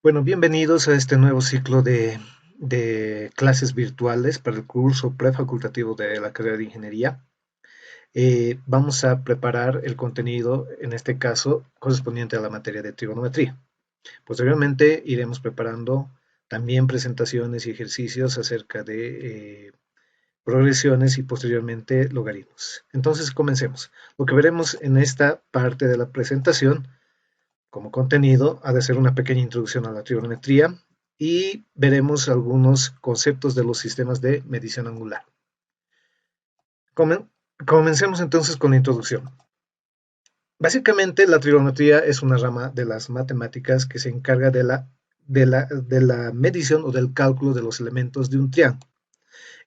Bueno, bienvenidos a este nuevo ciclo de clases virtuales para el curso prefacultativo de la carrera de Ingeniería. Vamos a preparar el contenido, en este caso, correspondiente a la materia de trigonometría. Posteriormente iremos preparando también presentaciones y ejercicios acerca de progresiones y posteriormente logaritmos. Entonces, comencemos. Lo que veremos en esta parte de la presentación como contenido ha de ser una pequeña introducción a la trigonometría y veremos algunos conceptos de los sistemas de medición angular. Comencemos entonces con la introducción. Básicamente, la trigonometría es una rama de las matemáticas que se encarga de la medición o del cálculo de los elementos de un triángulo.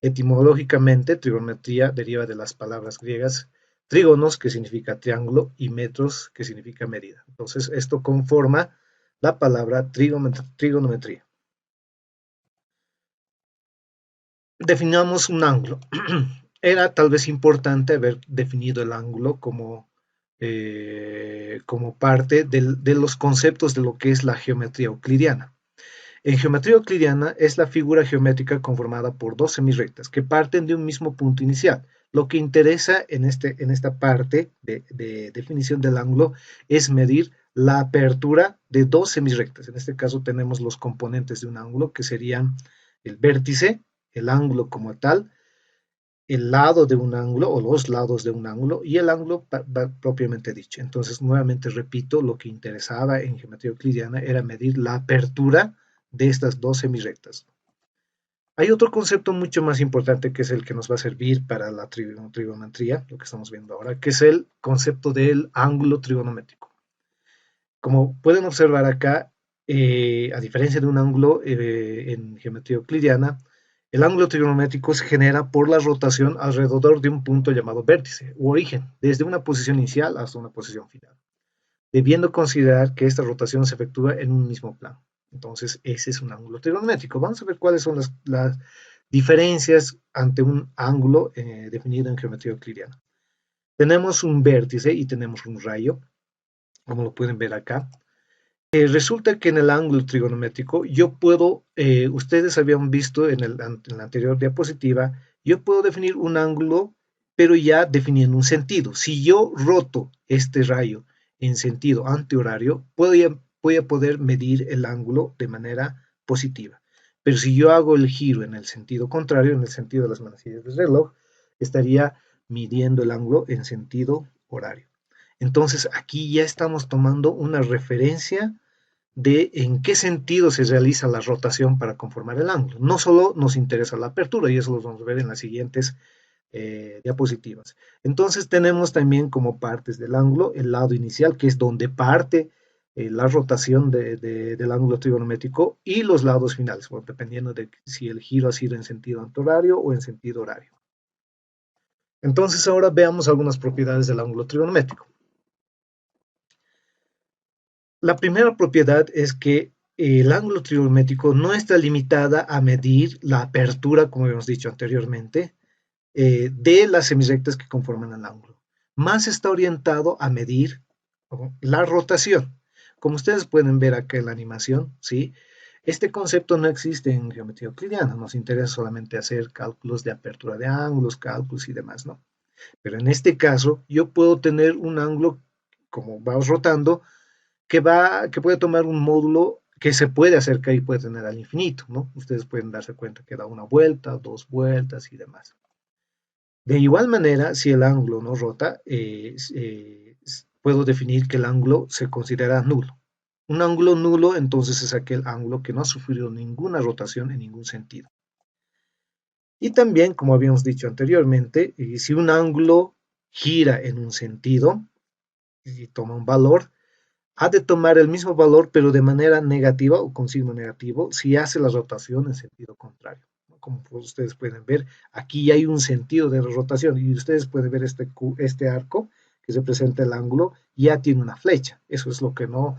Etimológicamente, trigonometría deriva de las palabras griegas trígonos, que significa triángulo, y metros, que significa medida. Entonces, esto conforma la palabra trigonometría. Definamos un ángulo. Era tal vez importante haber definido el ángulo como parte de los conceptos de lo que es la geometría euclidiana. En geometría euclidiana es la figura geométrica conformada por dos semirrectas que parten de un mismo punto inicial. Lo que interesa en esta parte de definición del ángulo es medir la apertura de dos semirrectas. En este caso tenemos los componentes de un ángulo que serían el vértice, el ángulo como tal, el lado de un ángulo o los lados de un ángulo y el ángulo propiamente dicho. Entonces, nuevamente repito, lo que interesaba en geometría euclidiana era medir la apertura de estas dos semirrectas. Hay otro concepto mucho más importante que es el que nos va a servir para la trigonometría, lo que estamos viendo ahora, que es el concepto del ángulo trigonométrico. Como pueden observar acá, a diferencia de un ángulo en geometría euclidiana, el ángulo trigonométrico se genera por la rotación alrededor de un punto llamado vértice u origen, desde una posición inicial hasta una posición final, debiendo considerar que esta rotación se efectúa en un mismo plano. Entonces, ese es un ángulo trigonométrico. Vamos a ver cuáles son las diferencias ante un ángulo definido en geometría euclidiana. Tenemos un vértice y tenemos un rayo, como lo pueden ver acá. Resulta que en el ángulo trigonométrico yo puedo, ustedes habían visto en la anterior diapositiva, yo puedo definir un ángulo, pero ya definiendo un sentido. Si yo roto este rayo en sentido antihorario, voy a poder medir el ángulo de manera positiva. Pero si yo hago el giro en el sentido contrario, en el sentido de las manecillas del reloj, estaría midiendo el ángulo en sentido horario. Entonces aquí ya estamos tomando una referencia de en qué sentido se realiza la rotación para conformar el ángulo. No solo nos interesa la apertura, y eso lo vamos a ver en las siguientes diapositivas. Entonces tenemos también como partes del ángulo el lado inicial, que es donde parte la rotación del ángulo trigonométrico, y los lados finales, bueno, dependiendo de si el giro ha sido en sentido antihorario o en sentido horario. Entonces ahora veamos algunas propiedades del ángulo trigonométrico. La primera propiedad es que el ángulo trigonométrico no está limitada a medir la apertura, como habíamos dicho anteriormente, de las semirrectas que conforman el ángulo. Más está orientado a medir la rotación. Como ustedes pueden ver acá en la animación, ¿sí? Este concepto no existe en geometría euclidiana. Nos interesa solamente hacer cálculos de apertura de ángulos, cálculos y demás, ¿no? Pero en este caso, yo puedo tener un ángulo, como va rotando, que puede tomar un módulo que se puede acercar y puede tener al infinito, ¿no? Ustedes pueden darse cuenta que da una vuelta, dos vueltas y demás. De igual manera, si el ángulo no rota, puedo definir que el ángulo se considera nulo. Un ángulo nulo, entonces, es aquel ángulo que no ha sufrido ninguna rotación en ningún sentido. Y también, como habíamos dicho anteriormente, si un ángulo gira en un sentido y toma un valor, ha de tomar el mismo valor, pero de manera negativa o con signo negativo, si hace la rotación en sentido contrario. Como ustedes pueden ver, aquí hay un sentido de rotación y ustedes pueden ver este arco que representa el ángulo, ya tiene una flecha. Eso es lo que no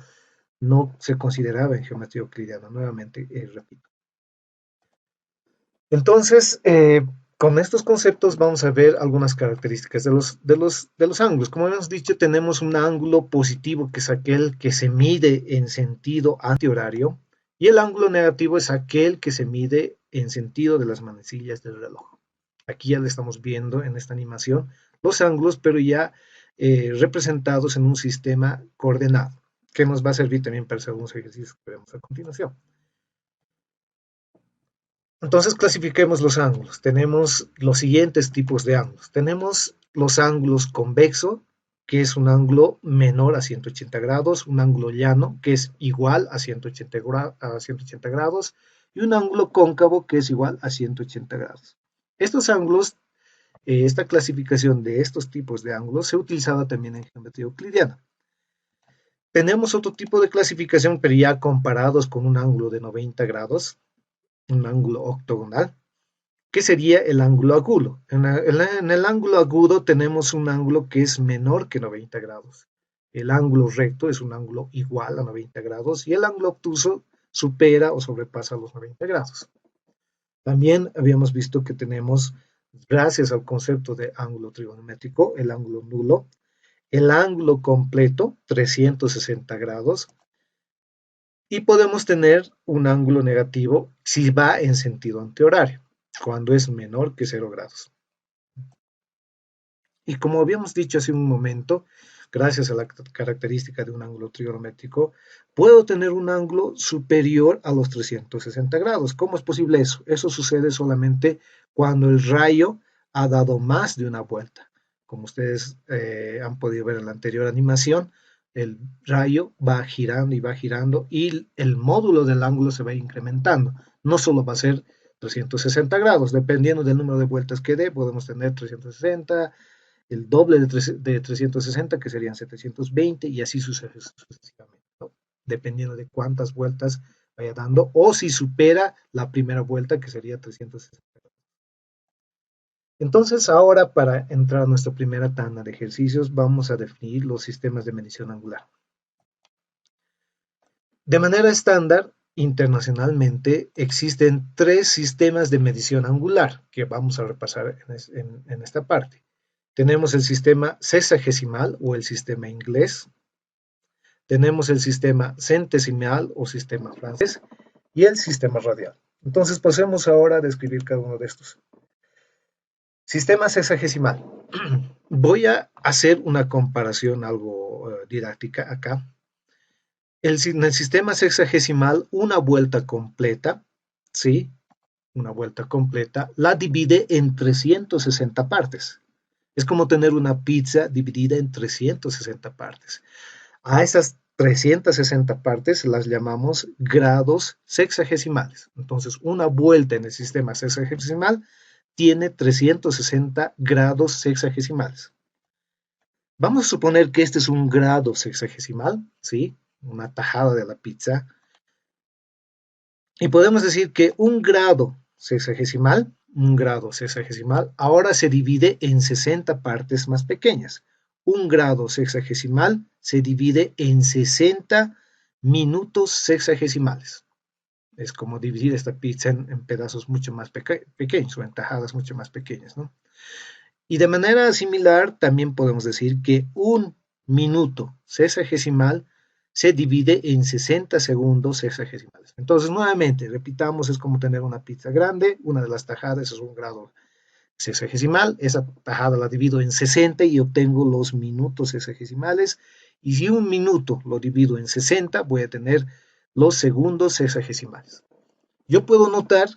se consideraba en geometría euclidiana. Nuevamente, repito. Entonces, con estos conceptos vamos a ver algunas características de los ángulos. Como hemos dicho, tenemos un ángulo positivo, que es aquel que se mide en sentido antihorario, Y el ángulo negativo es aquel que se mide en sentido de las manecillas del reloj. Aquí ya le estamos viendo en esta animación los ángulos, pero ya representados en un sistema coordenado, que nos va a servir también para hacer algunos ejercicios que veremos a continuación. Entonces clasifiquemos los ángulos. Tenemos los siguientes tipos de ángulos. Tenemos los ángulos convexo, que es un ángulo menor a 180 grados, un ángulo llano, que es igual a 180 grados, y un ángulo cóncavo, que es igual a 180 grados. Estos ángulos, esta clasificación de estos tipos de ángulos se utilizaba también en geometría euclidiana. Tenemos otro tipo de clasificación, pero ya comparados con un ángulo de 90 grados, un ángulo octogonal, que sería el ángulo agudo. En el ángulo agudo tenemos un ángulo que es menor que 90 grados. El ángulo recto es un ángulo igual a 90 grados y el ángulo obtuso supera o sobrepasa los 90 grados. También habíamos visto que tenemos, gracias al concepto de ángulo trigonométrico, el ángulo nulo, el ángulo completo, 360 grados, y podemos tener un ángulo negativo si va en sentido antihorario, cuando es menor que 0 grados. Y como habíamos dicho hace un momento, gracias a la característica de un ángulo trigonométrico, puedo tener un ángulo superior a los 360 grados. ¿Cómo es posible eso? Eso sucede solamente cuando el rayo ha dado más de una vuelta. Como ustedes han podido ver en la anterior animación, el rayo va girando y el módulo del ángulo se va incrementando. No solo va a ser 360 grados, dependiendo del número de vueltas que dé, podemos tener 360, el doble de 360, que serían 720, y así sucesivamente, ¿no? Dependiendo de cuántas vueltas vaya dando, o si supera la primera vuelta, que sería 360. Entonces, ahora para entrar a nuestra primera tanda de ejercicios, vamos a definir los sistemas de medición angular. De manera estándar, internacionalmente, existen 3 sistemas de medición angular que vamos a repasar en esta parte. Tenemos el sistema sexagesimal o el sistema inglés, tenemos el sistema centesimal o sistema francés y el sistema radial. Entonces pasemos ahora a describir cada uno de estos. Sistema sexagesimal. Voy a hacer una comparación algo didáctica acá. En el sistema sexagesimal, una vuelta completa, ¿sí? Una vuelta completa, la divide en 360 partes. Es como tener una pizza dividida en 360 partes. A esas 360 partes las llamamos grados sexagesimales. Entonces, una vuelta en el sistema sexagesimal tiene 360 grados sexagesimales. Vamos a suponer que este es un grado sexagesimal, ¿sí? Una tajada de la pizza. Y podemos decir que un grado sexagesimal ahora se divide en 60 partes más pequeñas. Un grado sexagesimal se divide en 60 minutos sexagesimales. Es como dividir esta pizza en pedazos mucho más pequeños o en tajadas mucho más pequeñas, ¿no? Y de manera similar también podemos decir que un minuto sexagesimal se divide en 60 segundos sexagesimales. Entonces, nuevamente, repitamos, es como tener una pizza grande, una de las tajadas es un grado sexagesimal, esa tajada la divido en 60 y obtengo los minutos sexagesimales, y si un minuto lo divido en 60, voy a tener los segundos sexagesimales. Yo puedo notar,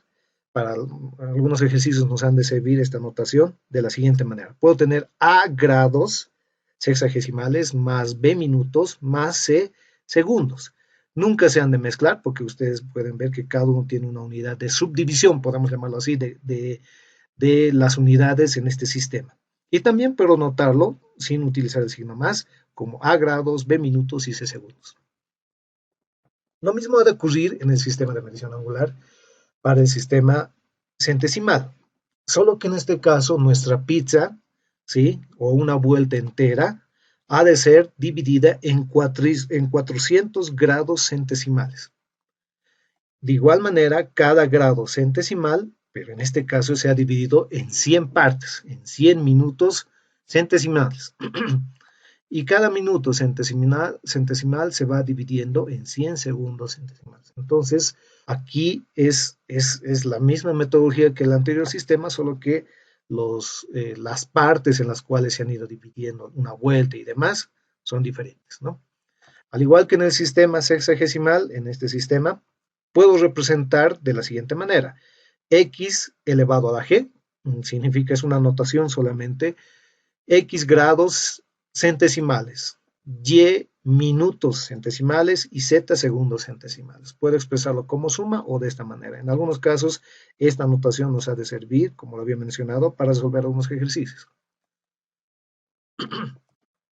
para algunos ejercicios nos han de servir esta notación de la siguiente manera. Puedo tener A grados sexagesimales más B minutos más C segundos. Nunca se han de mezclar porque ustedes pueden ver que cada uno tiene una unidad de subdivisión, podemos llamarlo así, de las unidades en este sistema. Y también puedo notarlo sin utilizar el signo más, como A grados, B minutos y C segundos. Lo mismo ha de ocurrir en el sistema de medición angular para el sistema centesimal. Solo que en este caso nuestra pizza, ¿sí? O una vuelta entera, ha de ser dividida en 400 grados centesimales. De igual manera, cada grado centesimal, pero en este caso se ha dividido en 100 partes, en 100 minutos centesimales. y cada minuto centesimal se va dividiendo en 100 segundos centesimales. Entonces, aquí es la misma metodología que el anterior sistema, solo que las partes en las cuales se han ido dividiendo una vuelta y demás son diferentes, ¿no? Al igual que en el sistema sexagesimal, en este sistema, puedo representar de la siguiente manera. X elevado a la g, significa, es una notación solamente, X grados centesimales, Y minutos centesimales y Z segundos centesimales. Puedo expresarlo como suma o de esta manera. En algunos casos, esta notación nos ha de servir, como lo había mencionado, para resolver algunos ejercicios.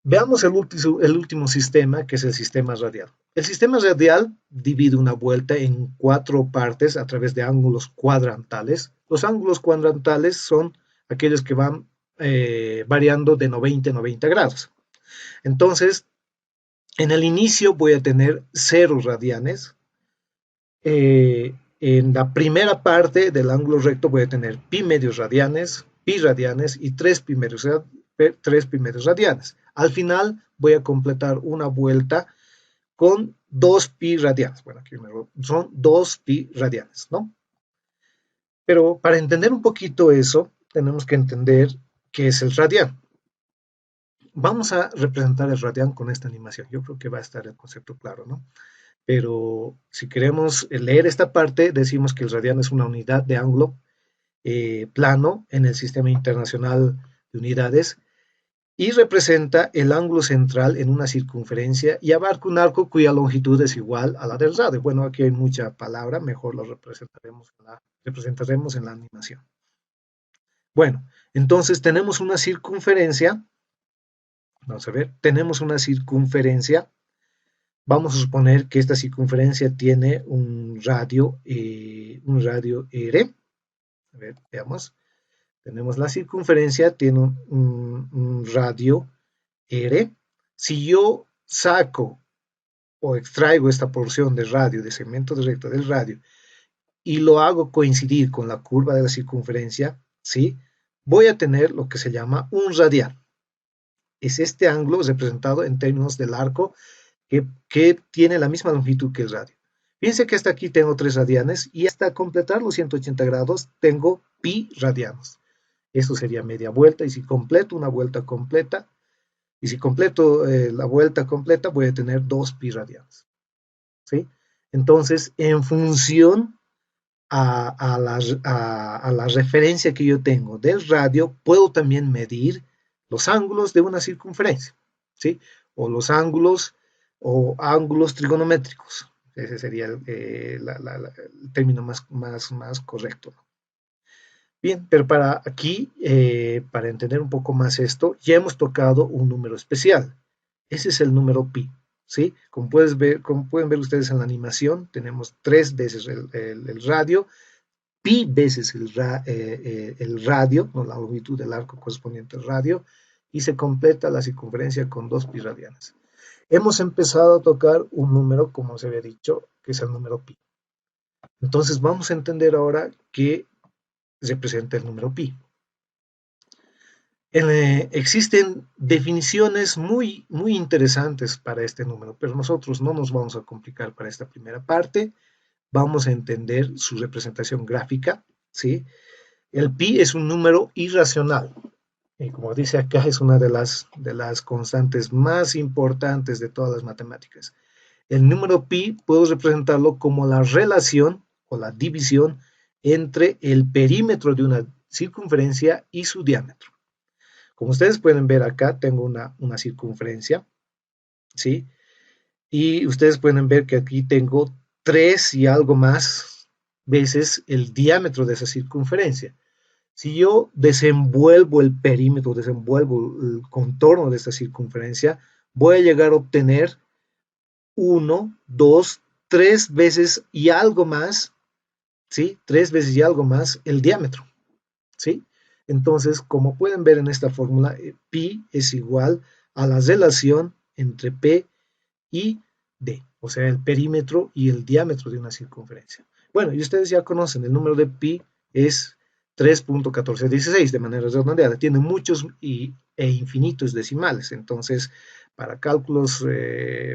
Veamos el último sistema, que es el sistema radial. El sistema radial divide una vuelta en 4 partes a través de ángulos cuadrantales. Los ángulos cuadrantales son aquellos que van variando de 90 a 90 grados. Entonces, en el inicio voy a tener 0 radianes. En la primera parte del ángulo recto voy a tener pi medios radianes, pi radianes y 3 primeros radianes. Al final voy a completar una vuelta con 2 pi radianes. Bueno, aquí son 2 pi radianes, ¿no? Pero para entender un poquito eso, tenemos que entender qué es el radián. Vamos a representar el radián con esta animación. Yo creo que va a estar el concepto claro, ¿no? Pero si queremos leer esta parte, decimos que el radián es una unidad de ángulo plano en el Sistema Internacional de Unidades y representa el ángulo central en una circunferencia y abarca un arco cuya longitud es igual a la del radio. Bueno, aquí hay mucha palabra, mejor lo representaremos en la animación. Bueno, entonces tenemos una circunferencia, vamos a ver, tenemos una circunferencia. Vamos a suponer que esta circunferencia tiene un radio R. A ver, veamos. Tenemos la circunferencia, tiene un radio R. Si yo saco o extraigo esta porción de radio, de segmento de recta del radio, y lo hago coincidir con la curva de la circunferencia, ¿sí? Voy a tener lo que se llama un radial. Es este ángulo representado en términos del arco que tiene la misma longitud que el radio. Fíjense que hasta aquí tengo 3 radianes y hasta completar los 180 grados tengo pi radianos. Esto sería media vuelta y si completo una vuelta completa, y si completo la vuelta completa voy a tener 2 pi radianos. ¿Sí? Entonces, en función a la referencia que yo tengo del radio, puedo también medir los ángulos de una circunferencia, ¿sí? O los ángulos trigonométricos. Ese sería el término más correcto. Bien, pero para aquí, para entender un poco más esto, ya hemos tocado un número especial. Ese es el número pi, ¿sí? Como pueden ver ustedes en la animación, tenemos 3 veces el radio, pi veces el radio, ¿no? La longitud del arco correspondiente al radio, y se completa la circunferencia con 2 pi radianes. Hemos empezado a tocar un número, como se había dicho, que es el número pi. Entonces vamos a entender ahora qué representa el número pi. Existen definiciones muy interesantes para este número, pero nosotros no nos vamos a complicar para esta primera parte. Vamos a entender su representación gráfica, ¿sí? El pi es un número irracional. Y como dice acá, es una de las constantes más importantes de todas las matemáticas. El número pi puedo representarlo como la relación o la división entre el perímetro de una circunferencia y su diámetro. Como ustedes pueden ver acá, tengo una circunferencia, ¿sí? Y ustedes pueden ver que aquí tengo 3 y algo más veces el diámetro de esa circunferencia. Si yo desenvuelvo el perímetro, desenvuelvo el contorno de esta circunferencia, voy a llegar a obtener 1, 2, 3 veces y algo más, ¿sí? 3 veces y algo más el diámetro, ¿sí? Entonces, como pueden ver en esta fórmula, pi es igual a la relación entre P y D, o sea, el perímetro y el diámetro de una circunferencia. Bueno, y ustedes ya conocen, el número de pi es 3.1416 de manera redondeada. Tiene muchos e infinitos decimales. Entonces, para cálculos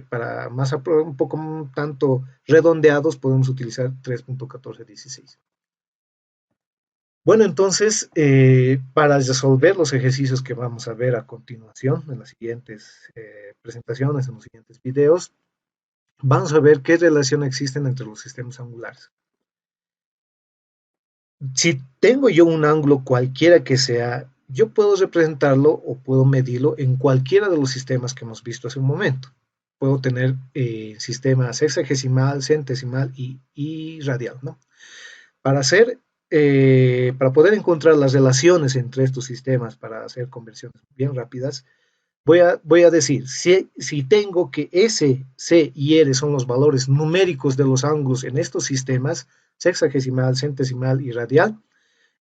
para más un poco un tanto redondeados, podemos utilizar 3.1416. Bueno, entonces, para resolver los ejercicios que vamos a ver a continuación, en las siguientes presentaciones, en los siguientes videos, vamos a ver qué relación existen entre los sistemas angulares. Si tengo yo un ángulo cualquiera que sea, yo puedo representarlo o puedo medirlo en cualquiera de los sistemas que hemos visto hace un momento. Puedo tener sistema sexagesimal, centesimal y radial, ¿no? Para hacer, para poder encontrar las relaciones entre estos sistemas, para hacer conversiones bien rápidas, voy a decir, si tengo que S, C y R son los valores numéricos de los ángulos en estos sistemas, sexagesimal, centesimal y radial,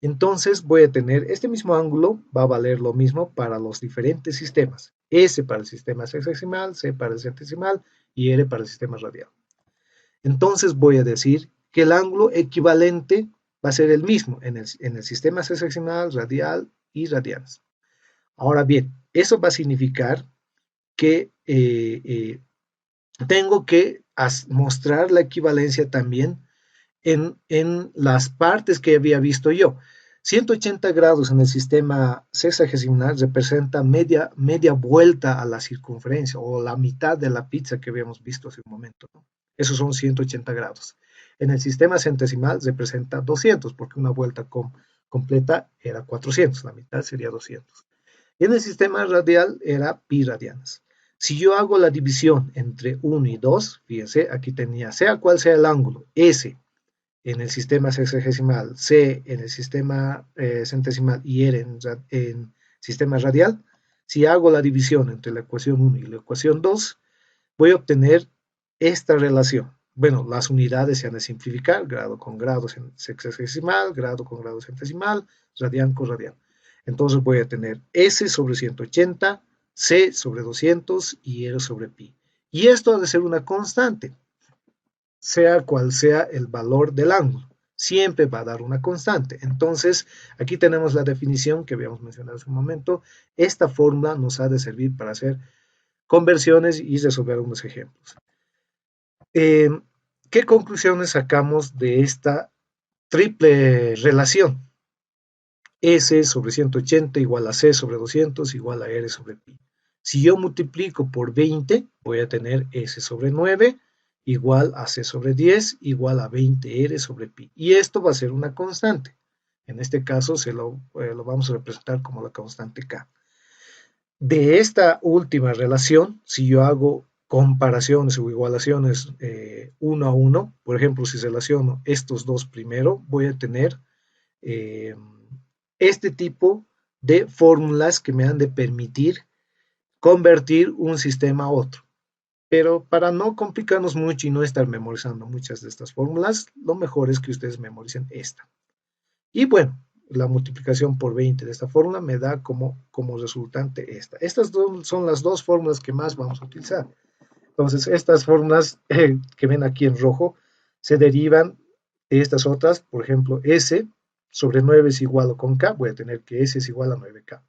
entonces voy a tener este mismo ángulo, va a valer lo mismo para los diferentes sistemas. S para el sistema sexagesimal, C para el centesimal y R para el sistema radial. Entonces voy a decir que el ángulo equivalente va a ser el mismo en el sistema sexagesimal, radial y radianes. Ahora bien, eso va a significar que tengo que mostrar la equivalencia también en las partes que había visto yo. 180 grados en el sistema sexagesimal representa media vuelta a la circunferencia o la mitad de la pizza que habíamos visto hace un momento, ¿no? Esos son 180 grados. En el sistema centesimal representa 200 porque una vuelta completa era 400, la mitad sería 200. Y en el sistema radial era pi radianes. Si yo hago la división entre 1 y 2, fíjense, aquí tenía, sea cual sea el ángulo, S en el sistema sexagesimal, C en el sistema centesimal y R en sistema radial, si hago la división entre la ecuación 1 y la ecuación 2, voy a obtener esta relación. Bueno, las unidades se han de simplificar, grado con grado sexagesimal, grado con grado centesimal, radian con radian. Entonces voy a tener S sobre 180, C sobre 200 y R sobre pi. Y esto ha de ser una constante, sea cual sea el valor del ángulo. Siempre va a dar una constante. Entonces, aquí tenemos la definición que habíamos mencionado hace un momento. Esta fórmula nos ha de servir para hacer conversiones y resolver algunos ejemplos. ¿Qué conclusiones sacamos de esta triple relación? S sobre 180 igual a C sobre 200 igual a R sobre pi. Si yo multiplico por 20, voy a tener S sobre 9 igual a C sobre 10 igual a 20R sobre pi. Y esto va a ser una constante. En este caso lo vamos a representar como la constante K. De esta última relación, si yo hago comparaciones o igualaciones uno a uno, por ejemplo, si relaciono estos dos primero, voy a tener este tipo de fórmulas que me han de permitir convertir un sistema a otro. Pero para no complicarnos mucho y no estar memorizando muchas de estas fórmulas, lo mejor es que ustedes memoricen esta. Y bueno, la multiplicación por 20 de esta fórmula me da como resultante esta. Estas son las dos fórmulas que más vamos a utilizar. Entonces, estas fórmulas que ven aquí en rojo se derivan de estas otras. Por ejemplo, S sobre 9 es igual con K. Voy a tener que S es igual a 9K.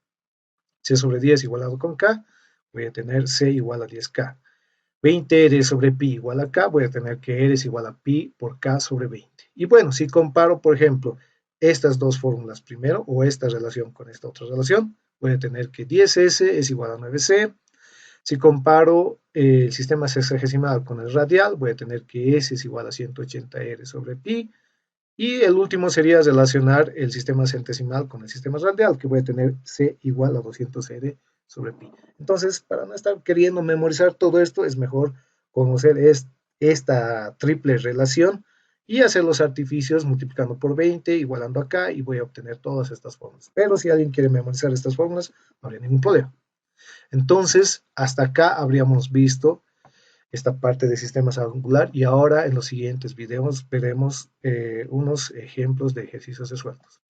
C sobre 10 igualado con K. Voy a tener C igual a 10K. 20R sobre pi igual a K, voy a tener que R es igual a pi por K sobre 20. Y bueno, si comparo, por ejemplo, estas dos fórmulas primero, o esta relación con esta otra relación, voy a tener que 10S es igual a 9C. Si comparo el sistema sexagesimal con el radial, voy a tener que S es igual a 180R sobre pi. Y el último sería relacionar el sistema centesimal con el sistema radial, que voy a tener C igual a 200R sobre pi. Entonces, para no estar queriendo memorizar todo esto, es mejor conocer esta triple relación y hacer los artificios multiplicando por 20, igualando acá, y voy a obtener todas estas fórmulas. Pero si alguien quiere memorizar estas fórmulas, no habría ningún problema. Entonces, hasta acá habríamos visto esta parte de sistemas angular y ahora en los siguientes videos veremos unos ejemplos de ejercicios resueltos.